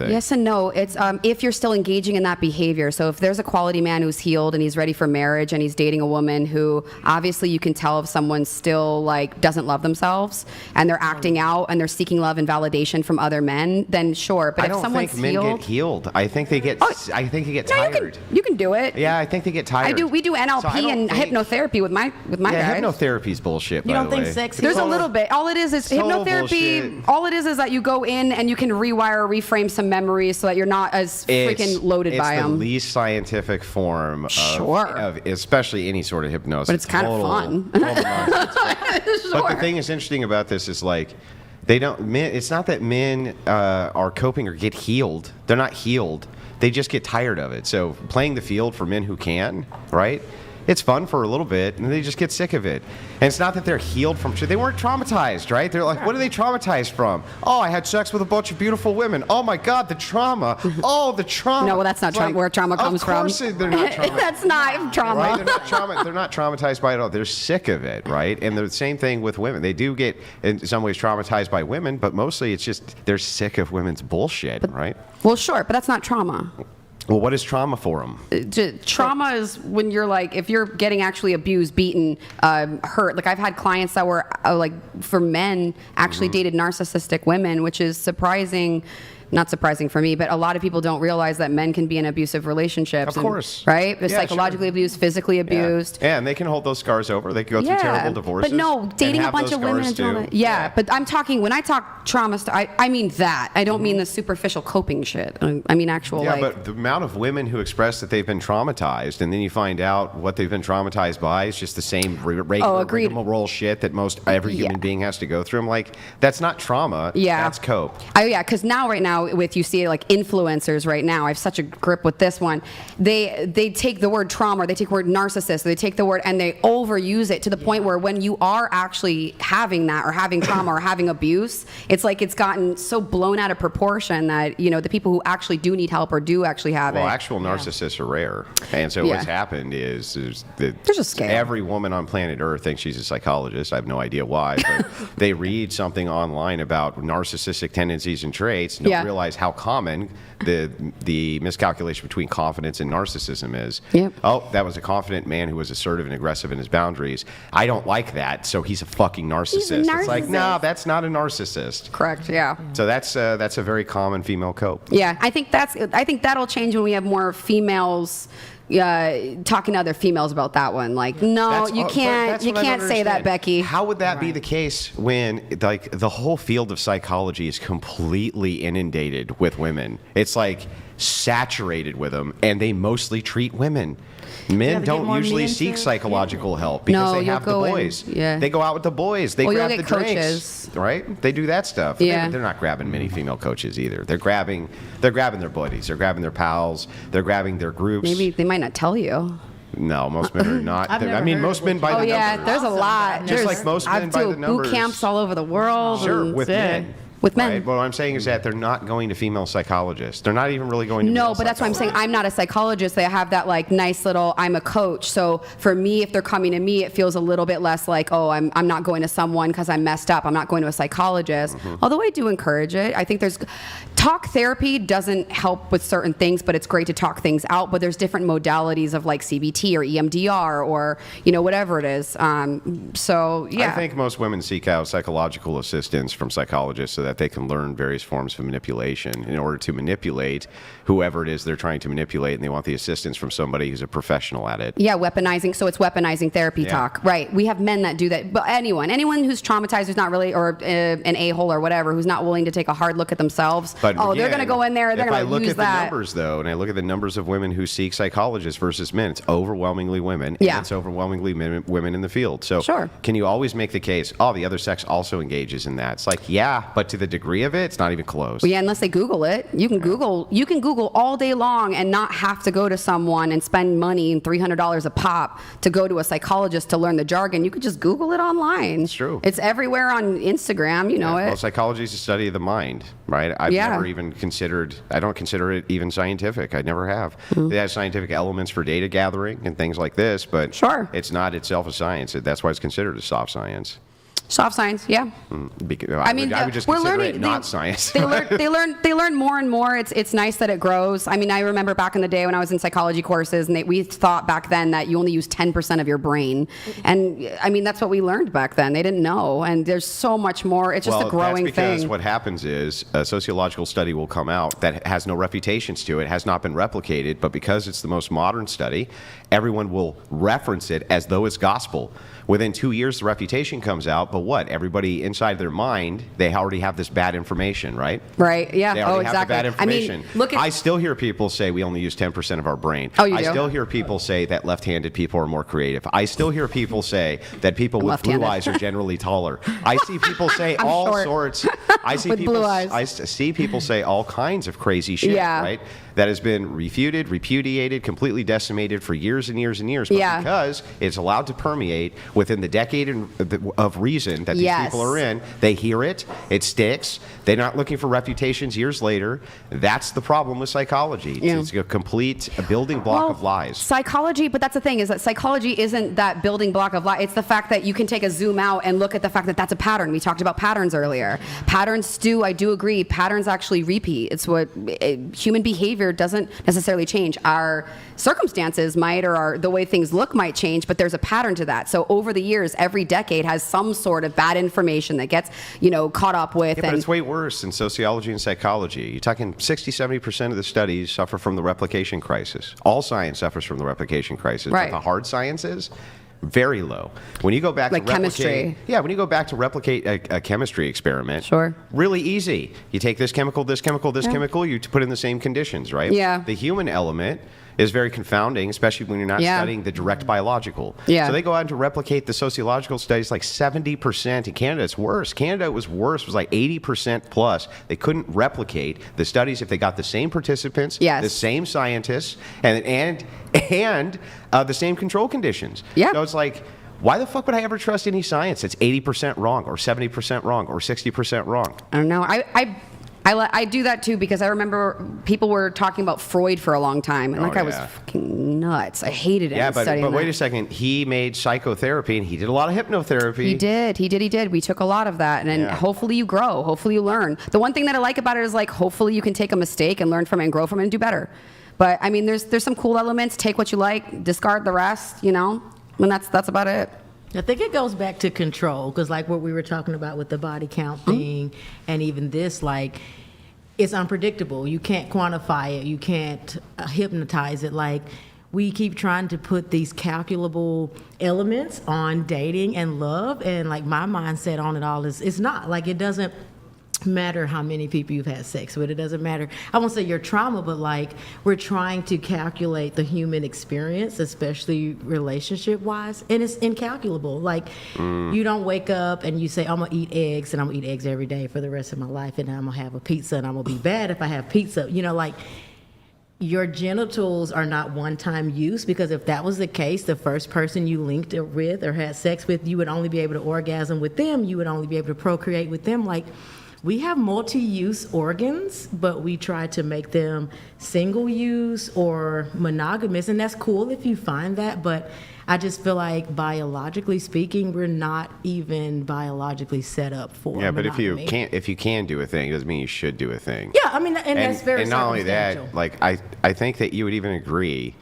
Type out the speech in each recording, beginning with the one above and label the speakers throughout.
Speaker 1: thing.
Speaker 2: Yes and no. It's if you're still engaging in that behavior. So if there's a quality man who's healed and he's ready for marriage and he's dating a woman who obviously you can tell if someone still like doesn't love themselves and they're acting out and they're seeking love and validation from other men, then sure. But
Speaker 1: I
Speaker 2: if
Speaker 1: don't
Speaker 2: someone's
Speaker 1: think men
Speaker 2: healed,
Speaker 1: get healed. I think they get. I think they get
Speaker 2: no,
Speaker 1: tired.
Speaker 2: you can do it.
Speaker 1: Yeah, I think they get tired.
Speaker 2: We do NLP and hypnotherapy with my guys.
Speaker 1: Hypnotherapy's bullshit.
Speaker 3: You
Speaker 1: by
Speaker 3: don't
Speaker 1: the
Speaker 3: think
Speaker 1: way.
Speaker 3: sex?
Speaker 2: There's a little bit. All it is hypnotherapy.
Speaker 1: bullshit.
Speaker 2: All it is that you go in and you can rewire, reframe some memories so that you're not as freaking loaded by them.
Speaker 1: It's the least scientific form of especially any sort of hypnosis.
Speaker 2: But it's kind of fun.
Speaker 1: But the thing that's interesting about this is like it's not that men are coping or get healed. They're not healed. They just get tired of it. So playing the field for men who can, right? It's fun for a little bit, and they just get sick of it. And it's not that they're healed from shit. They weren't traumatized, right? They're like, what are they traumatized from? Oh, I had sex with a bunch of beautiful women. Oh, my God, the trauma. Oh, the trauma.
Speaker 2: No, well, that's not where trauma comes from.
Speaker 1: Of course they're not traumatized.
Speaker 2: That's not trauma.
Speaker 1: Right? They're not traumatized by it at all. They're sick of it, right? And the same thing with women. They do get, in some ways, traumatized by women, but mostly it's just they're sick of women's bullshit, right?
Speaker 2: Well, sure, but that's not trauma.
Speaker 1: Well, what is trauma for them?
Speaker 2: Trauma is when you're like, if you're getting actually abused, beaten, hurt. Like I've had clients that were like, for men, actually dated narcissistic women, which is surprising. Not surprising for me, but a lot of people don't realize that men can be in abusive relationships.
Speaker 1: Of course.
Speaker 2: Right?
Speaker 1: Yeah,
Speaker 2: psychologically abused, physically abused.
Speaker 1: Yeah, and they can hold those scars over. They can go through terrible divorces.
Speaker 2: But no, dating a bunch of women and trauma. Yeah, but I'm talking, when I talk trauma, I mean that. I don't mean the superficial coping shit. I mean actual
Speaker 1: but the amount of women who express that they've been traumatized, and then you find out what they've been traumatized by is just the same regular rigmarole shit that most every human being has to go through. I'm like, that's not trauma.
Speaker 2: Yeah.
Speaker 1: That's cope.
Speaker 2: Because right now, with you see like influencers right now, I have such a grip with this one. They take the word trauma, or they take the word narcissist, or they take the word and they overuse it to the point where when you are actually having that or having trauma or having abuse, it's like it's gotten so blown out of proportion that the people who actually do need help or do actually have it.
Speaker 1: Well, actual narcissists are rare, and so what's happened is
Speaker 2: there's a scale.
Speaker 1: Every woman on planet Earth thinks she's a psychologist. I have no idea why, but they read something online about narcissistic tendencies and traits and don't realize how common the miscalculation between confidence and narcissism is.
Speaker 2: Yep.
Speaker 1: Oh, that was a confident man who was assertive and aggressive in his boundaries. I don't like that, so he's a fucking narcissist.
Speaker 2: He's a narcissist.
Speaker 1: It's like, no, that's not a narcissist.
Speaker 2: Correct. Yeah.
Speaker 1: So that's a very common female cope.
Speaker 2: Yeah, I think that'll change when we have more females talking to other females about that one. Like, no, you can't say that, Becky.
Speaker 1: How would that be the case when like the whole field of psychology is completely inundated with women? It's like saturated with them, and they mostly treat women. Men don't usually seek psychological help because they have the boys. They go out with the boys. They grab the drinks, right? They do that stuff.
Speaker 2: Yeah.
Speaker 1: They're not grabbing many female coaches either. They're grabbing their buddies. They're grabbing their pals. They're grabbing their groups.
Speaker 2: Maybe they might not tell you.
Speaker 1: No, most men are not. Most men by the numbers.
Speaker 2: Oh yeah, there's a lot.
Speaker 1: Just like most men by the numbers.
Speaker 2: Boot camps all over the world.
Speaker 1: Sure, with men.
Speaker 2: With men.
Speaker 1: Right? What I'm saying is that they're not going to female psychologists. They're not even really going to
Speaker 2: No, but that's why I'm saying I'm not a psychologist. They have that like nice little, I'm a coach. So for me, if they're coming to me, it feels a little bit less like, oh, I'm not going to someone because I'm messed up. I'm not going to a psychologist. Although I do encourage it. I think talk therapy doesn't help with certain things, but it's great to talk things out. But there's different modalities of like CBT or EMDR or, whatever it is. So, yeah.
Speaker 1: I think most women seek out psychological assistance from psychologists so that they can learn various forms of manipulation in order to manipulate whoever it is they're trying to manipulate, and they want the assistance from somebody who's a professional at it.
Speaker 2: Yeah, weaponizing. So it's weaponizing therapy talk. Right. We have men that do that. But anyone who's traumatized, who's not really, or an a-hole or whatever, who's not willing to take a hard look at themselves.
Speaker 1: But
Speaker 2: again, they're going to go in there, they're going to use that. If I look at the
Speaker 1: numbers, though, and I look at the numbers of women who seek psychologists versus men, it's overwhelmingly women, and it's overwhelmingly women in the field. So can you always make the case, the other sex also engages in that? It's like, but to the degree of it, it's not even close.
Speaker 2: Well, yeah, unless they Google it. You can Google all day long and not have to go to someone and spend money and $300 a pop to go to a psychologist to learn the jargon. You could just Google it online.
Speaker 1: It's true.
Speaker 2: It's everywhere on Instagram, it.
Speaker 1: Well, psychology is a study of the mind, right? I don't consider it even scientific. I never have. It has scientific elements for data gathering and things like this, but it's not itself a science. That's why it's considered a soft science.
Speaker 2: Soft science, yeah.
Speaker 1: I mean, I would just consider it not science.
Speaker 2: They learn more and more. It's nice that it grows. I mean, I remember back in the day when I was in psychology courses, and we thought back then that you only use 10% of your brain. And I mean, that's what we learned back then. They didn't know. And there's so much more. It's just a growing
Speaker 1: that's because
Speaker 2: thing.
Speaker 1: What happens is a sociological study will come out that has no reputations to it, has not been replicated, but because it's the most modern study, everyone will reference it as though it's gospel. Within 2 years, the refutation comes out, but what? Everybody inside their mind, they already have this bad information, right?
Speaker 2: Right, yeah.
Speaker 1: They already have
Speaker 2: exactly.
Speaker 1: the bad information.
Speaker 2: I mean, look at...
Speaker 1: I still hear people say we only use 10% of our brain.
Speaker 2: Oh, you
Speaker 1: I
Speaker 2: do?
Speaker 1: still hear people say that left-handed people are more creative. I still hear people say that people with blue eyes are generally taller. I see people say all
Speaker 2: short.
Speaker 1: sorts. I see
Speaker 2: With
Speaker 1: people.
Speaker 2: blue eyes.
Speaker 1: I see people say all kinds of crazy shit.
Speaker 2: Yeah.
Speaker 1: Right? That has been refuted, repudiated, completely decimated for years and years and years. But
Speaker 2: Yeah.
Speaker 1: because it's allowed to permeate within the decade of reason that these
Speaker 2: Yes.
Speaker 1: people are in, they hear it, it sticks. They're not looking for reputations years later. That's the problem with psychology.
Speaker 2: Yeah.
Speaker 1: It's a complete building block of lies.
Speaker 2: Psychology, but that's the thing, is that psychology isn't that building block of lies. It's the fact that you can take a zoom out and look at the fact that that's a pattern. We talked about patterns earlier. Patterns I do agree, patterns actually repeat. It's what human behavior doesn't necessarily change. Our circumstances might, or the way things look might change, but there's a pattern to that. So over the years, every decade has some sort of bad information that gets, caught up with.
Speaker 1: Yeah, but it's way worse in sociology and psychology. You're talking 60-70% of the studies suffer from the replication crisis. All science suffers from the replication crisis.
Speaker 2: Right.
Speaker 1: But the hard sciences, very low. When you go back
Speaker 2: like
Speaker 1: to
Speaker 2: chemistry.
Speaker 1: when you go back to replicate a chemistry experiment,
Speaker 2: Sure.
Speaker 1: really easy. You take this chemical, this chemical, this chemical, you put in the same conditions, right?
Speaker 2: Yeah.
Speaker 1: The human element is very confounding, especially when you're not studying the direct biological.
Speaker 2: Yeah.
Speaker 1: So they go out to replicate the sociological studies like 70%. In Canada, it's worse. Canada was worse. It was like 80% plus. They couldn't replicate the studies if they got the same participants,
Speaker 2: Yes.
Speaker 1: the same scientists, and the same control conditions.
Speaker 2: Yeah.
Speaker 1: So it's like, why the fuck would I ever trust any science that's 80% wrong or 70% wrong or 60% wrong?
Speaker 2: I don't know. I do that too, because I remember people were talking about Freud for a long time, and that guy was fucking nuts. I hated him.
Speaker 1: Yeah, but
Speaker 2: studying
Speaker 1: wait
Speaker 2: that.
Speaker 1: a second. He made psychotherapy, and he did a lot of hypnotherapy.
Speaker 2: He did. We took a lot of that, and hopefully you grow. Hopefully you learn. The one thing that I like about it is, like, hopefully you can take a mistake and learn from it and grow from it and do better. But I mean, there's some cool elements. Take what you like, discard the rest. And that's about it.
Speaker 3: I think it goes back to control, because like what we were talking about with the body count thing, and even this, like, it's unpredictable. You can't quantify it. You can't hypnotize it. Like, we keep trying to put these calculable elements on dating and love, and like my mindset on it all is, it's not. Like, it doesn't matter how many people you've had sex with. It doesn't matter, I won't say your trauma, but like, we're trying to calculate the human experience, especially relationship wise, and it's incalculable. Like, you don't wake up and you say, I'm gonna eat eggs, and I'm gonna eat eggs every day for the rest of my life, and I'm gonna have a pizza, and I'm gonna be bad if I have pizza. Like, your genitals are not one-time use, because if that was the case, the first person you linked it with or had sex with, you would only be able to orgasm with them. You would only be able to procreate with them. Like, we have multi-use organs, but we try to make them single-use or monogamous, and that's cool if you find that, but I just feel like biologically speaking, we're not even biologically set up for monogamy.
Speaker 1: But if you can do a thing, it doesn't mean you should do a thing.
Speaker 3: Yeah, I mean, and that's very
Speaker 1: and not only that,
Speaker 3: circumstantial.
Speaker 1: like I think that you would even agree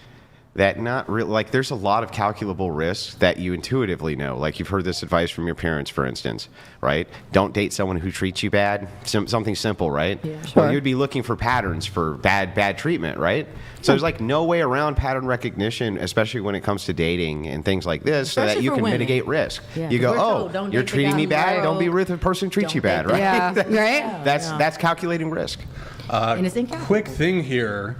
Speaker 1: that not really, like, there's a lot of calculable risks that you intuitively know. Like, you've heard this advice from your parents, for instance, right? Don't date someone who treats you bad. Something simple, right?
Speaker 3: Yeah.
Speaker 1: Well, you'd be looking for patterns for bad treatment, right? So there's like no way around pattern recognition, especially when it comes to dating and things like this, so that
Speaker 3: Especially
Speaker 1: you
Speaker 3: for
Speaker 1: can
Speaker 3: women.
Speaker 1: mitigate risk.
Speaker 3: Yeah,
Speaker 1: You
Speaker 3: 'cause
Speaker 1: go,
Speaker 3: we're told,
Speaker 1: oh,
Speaker 3: don't
Speaker 1: you're
Speaker 3: date the
Speaker 1: treating
Speaker 3: guy
Speaker 1: me
Speaker 3: who
Speaker 1: bad. Don't be
Speaker 3: broke.
Speaker 1: with a person who treats
Speaker 3: Don't
Speaker 1: you bad,
Speaker 3: date the
Speaker 1: right?
Speaker 2: Yeah, right?
Speaker 1: That's calculating risk.
Speaker 3: And it's incalculable.
Speaker 4: Quick thing here.